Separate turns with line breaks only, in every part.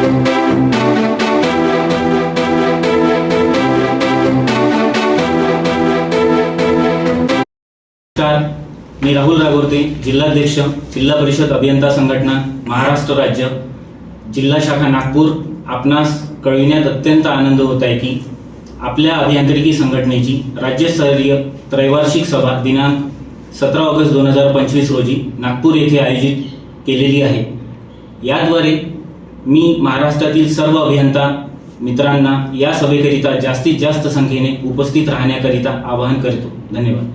मी राहुल रागोर्ते, जिल्हाध्यक्ष, जिल्हा परिषद अभियंता संघटना, महाराष्ट्र राज्य, जिल्हा शाखा नागपूर. आपणास कळविण्यात अत्यंत आनंद होत आहे की आपल्या अभियांत्रिकी संघटनेची राज्यस्तरीय त्रैवार्षिक सभा दिनांक 17 ऑगस्ट 2025 रोजी नागपूर येथे आयोजित केलेली आहे. याद्वारे मी महाराष्ट्रातील सर्व अभियंता मित्रांना या सभेकरिता जास्तीत जास्त संख्येने उपस्थित राहण्याकरिता आवाहन करतो. धन्यवाद.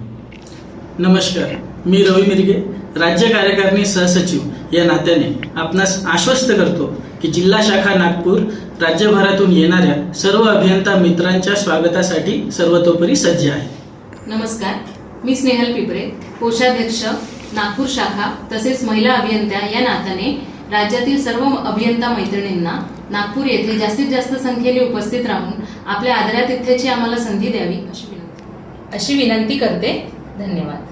नमस्कार, मी रवी मिरगे, राज्य कार्यकारिणी सहसचिव या नात्याने आपणास आश्वस्त करतो की जिल्हा शाखा नागपूर राज्यभरातून येणाऱ्या सर्व अभियंता मित्रांच्या स्वागतासाठी सर्वतोपरी सज्ज आहे.
नमस्कार, मी स्नेहल पिपरे, कोषाध्यक्ष नागपूर शाखा तसेच महिला अभियंत्या या नात्याने राज्यातील सर्व अभियंता मैत्रिणींना नागपूर येथे जास्तीत जास्त संख्येने उपस्थित राहून आपल्या आदरातिथ्याची आम्हाला संधी द्यावी अशी विनंती करते. धन्यवाद.